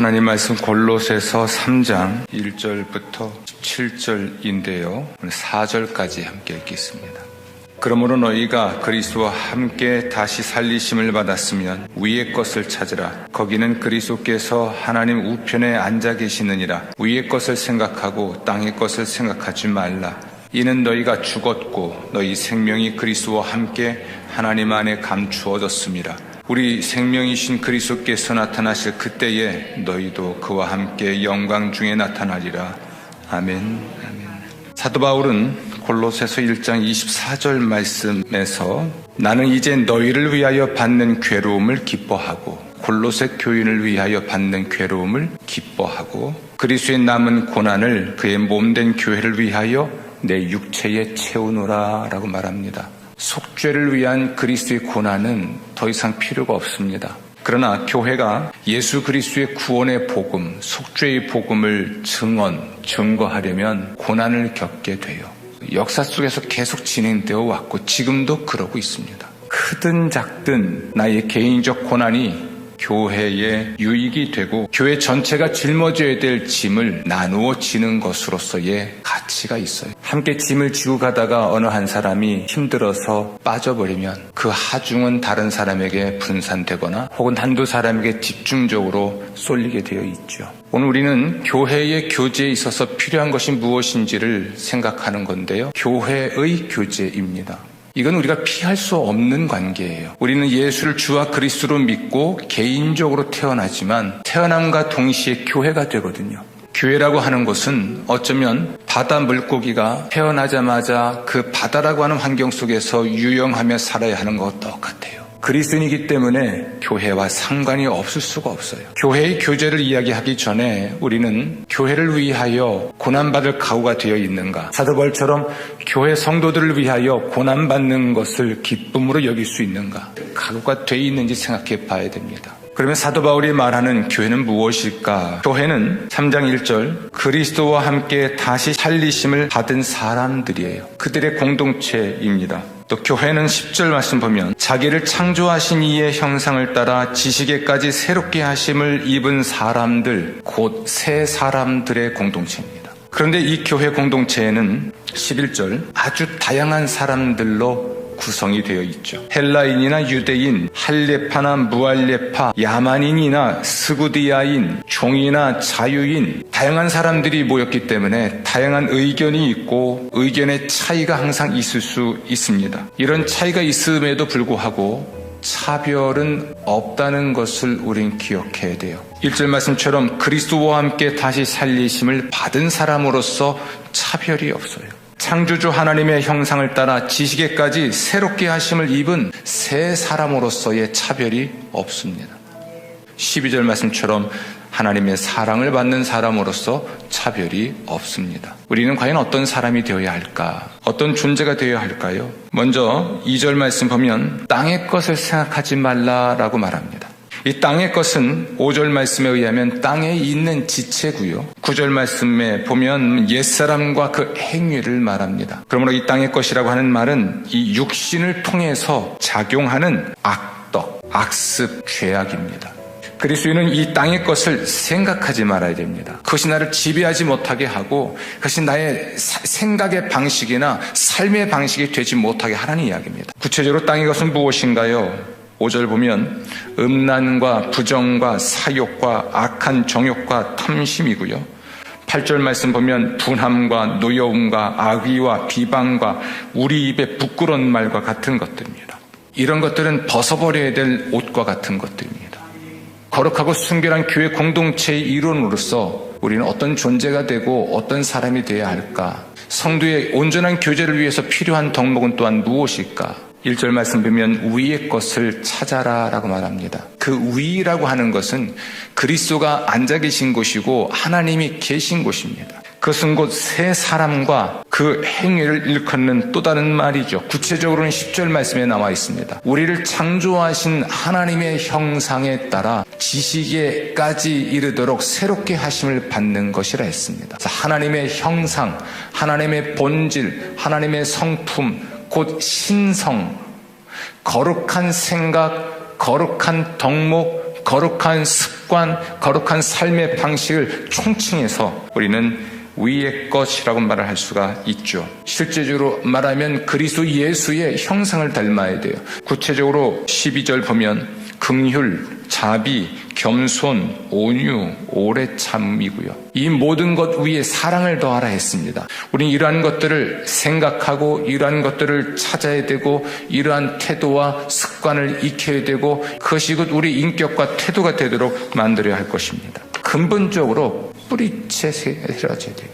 하나님 말씀 골로새서 3장 1절부터 17절인데요. 오늘 4절까지 함께 읽겠습니다. 그러므로 너희가 그리스도와 함께 다시 살리심을 받았으면 위의 것을 찾으라. 거기는 그리스도께서 하나님 우편에 앉아 계시느니라. 위의 것을 생각하고 땅의 것을 생각하지 말라. 이는 너희가 죽었고 너희 생명이 그리스도와 함께 하나님 안에 감추어졌음이라. 우리 생명이신 그리스도께서 나타나실 그때에 너희도 그와 함께 영광 중에 나타나리라. 아멘. 사도 바울은 골로새서 1장 24절 말씀에서 나는 이제 너희를 위하여 받는 괴로움을 기뻐하고 골로새 교인을 위하여 받는 괴로움을 기뻐하고 그리스도의 남은 고난을 그의 몸된 교회를 위하여 내 육체에 채우노라 라고 말합니다. 속죄를 위한 그리스도의 고난은 더 이상 필요가 없습니다. 그러나 교회가 예수 그리스도의 구원의 복음, 속죄의 복음을 증거하려면 고난을 겪게 돼요. 역사 속에서 계속 진행되어 왔고 지금도 그러고 있습니다. 크든 작든 나의 개인적 고난이 교회의 유익이 되고 교회 전체가 짊어져야 될 짐을 나누어 지는 것으로서의 가치가 있어요. 함께 짐을 지고 가다가 어느 한 사람이 힘들어서 빠져버리면 그 하중은 다른 사람에게 분산되거나 혹은 한두 사람에게 집중적으로 쏠리게 되어 있죠. 오늘 우리는 교회의 교제에 있어서 필요한 것이 무엇인지를 생각하는 건데요. 교회의 교제입니다. 이건 우리가 피할 수 없는 관계예요. 우리는 예수를 주와 그리스도로 믿고 개인적으로 태어나지만 태어남과 동시에 교회가 되거든요. 교회라고 하는 것은 어쩌면 바다 물고기가 태어나자마자 그 바다라고 하는 환경 속에서 유영하며 살아야 하는 것과 똑같아요. 그리스도인이기 때문에 교회와 상관이 없을 수가 없어요. 교회의 교제를 이야기하기 전에 우리는 교회를 위하여 고난받을 각오가 되어 있는가? 사도 바울처럼 교회 성도들을 위하여 고난받는 것을 기쁨으로 여길 수 있는가? 각오가 되어 있는지 생각해 봐야 됩니다. 그러면 사도 바울이 말하는 교회는 무엇일까? 교회는 3장 1절 그리스도와 함께 다시 살리심을 받은 사람들이에요. 그들의 공동체입니다. 또 교회는 10절 말씀 보면 자기를 창조하신 이의 형상을 따라 지식에까지 새롭게 하심을 입은 사람들, 곧 새 사람들의 공동체입니다. 그런데 이 교회 공동체에는 11절 아주 다양한 사람들로 구성이 되어 있죠. 헬라인이나 유대인, 할례파나 무할례파, 야만인이나 스구디아인, 종이나 자유인, 다양한 사람들이 모였기 때문에 다양한 의견이 있고 의견의 차이가 항상 있을 수 있습니다. 이런 차이가 있음에도 불구하고 차별은 없다는 것을 우린 기억해야 돼요. 1절 말씀처럼 그리스도와 함께 다시 살리심을 받은 사람으로서 차별이 없어요. 창조주 하나님의 형상을 따라 지식에까지 새롭게 하심을 입은 새 사람으로서의 차별이 없습니다. 12절 말씀처럼 하나님의 사랑을 받는 사람으로서 차별이 없습니다. 우리는 과연 어떤 사람이 되어야 할까? 어떤 존재가 되어야 할까요? 먼저 2절 말씀 보면 땅의 것을 생각하지 말라라고 말합니다. 이 땅의 것은 5절 말씀에 의하면 땅에 있는 지체고요. 9절 말씀에 보면 옛사람과 그 행위를 말합니다. 그러므로 이 땅의 것이라고 하는 말은 이 육신을 통해서 작용하는 악덕, 악습, 죄악입니다. 그리스도인은 이 땅의 것을 생각하지 말아야 됩니다. 그것이 나를 지배하지 못하게 하고 그것이 나의 생각의 방식이나 삶의 방식이 되지 못하게 하라는 이야기입니다. 구체적으로 땅의 것은 무엇인가요? 5절 보면 음란과 부정과 사욕과 악한 정욕과 탐심이고요. 8절 말씀 보면 분함과 노여움과 악의와 비방과 우리 입에 부끄러운 말과 같은 것들입니다. 이런 것들은 벗어버려야 될 옷과 같은 것들입니다. 거룩하고 순결한 교회 공동체의 일원으로서 우리는 어떤 존재가 되고 어떤 사람이 되어야 할까? 성도의 온전한 교제를 위해서 필요한 덕목은 또한 무엇일까? 1절 말씀 보면 위의 것을 찾아라 라고 말합니다. 그 위라고 하는 것은 그리스도가 앉아 계신 곳이고 하나님이 계신 곳입니다. 그것은 곧 새 사람과 그 행위를 일컫는 또 다른 말이죠. 구체적으로는 10절 말씀에 나와 있습니다. 우리를 창조하신 하나님의 형상에 따라 지식에까지 이르도록 새롭게 하심을 받는 것이라 했습니다. 하나님의 형상, 하나님의 본질, 하나님의 성품, 곧 신성, 거룩한 생각, 거룩한 덕목, 거룩한 습관, 거룩한 삶의 방식을 총칭해서 우리는 위의 것이라고 말을 할 수가 있죠. 실제적으로 말하면 그리스도 예수의 형상을 닮아야 돼요. 구체적으로 12절 보면 긍휼, 자비, 겸손, 온유, 오래 참이고요. 이 모든 것 위에 사랑을 더하라 했습니다. 우리는 이러한 것들을 생각하고 이러한 것들을 찾아야 되고 이러한 태도와 습관을 익혀야 되고 그것이 곧 우리 인격과 태도가 되도록 만들어야 할 것입니다. 근본적으로 뿌리채 헤어져야 돼요.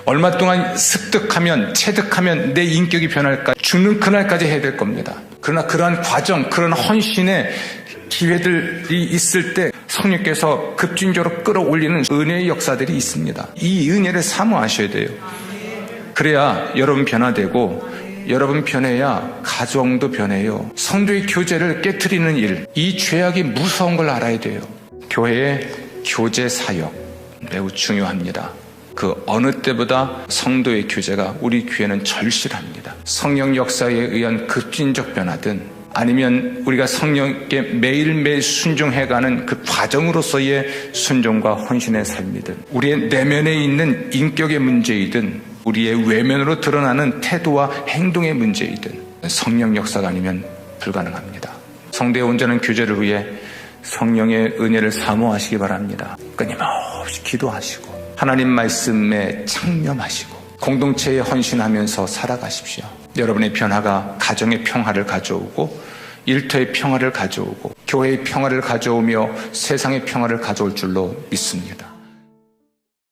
얼마 동안 습득하면 체득하면 내 인격이 변할까? 죽는 그날까지 해야 될 겁니다. 그러나 그러한 과정, 그런 헌신의 기회들이 있을 때 성령께서 급진적으로 끌어올리는 은혜의 역사들이 있습니다. 이 은혜를 사모하셔야 돼요. 그래야 여러분 변화되고 여러분 변해야 가정도 변해요. 성도의 교제를 깨트리는 일, 이 죄악이 무서운 걸 알아야 돼요. 교회의 교제 사역 매우 중요합니다. 그 어느 때보다 성도의 교제가 우리 교회는 절실합니다. 성령 역사에 의한 급진적 변화든 아니면 우리가 성령께 매일매일 순종해가는 그 과정으로서의 순종과 헌신의 삶이든 우리의 내면에 있는 인격의 문제이든 우리의 외면으로 드러나는 태도와 행동의 문제이든 성령 역사가 아니면 불가능합니다. 성도의 온전한 교제를 위해 성령의 은혜를 사모하시기 바랍니다. 끊임없이 기도하시고 하나님 말씀에 창념하시고 공동체에 헌신하면서 살아가십시오. 여러분의 변화가 가정의 평화를 가져오고 일터의 평화를 가져오고 교회의 평화를 가져오며 세상의 평화를 가져올 줄로 믿습니다.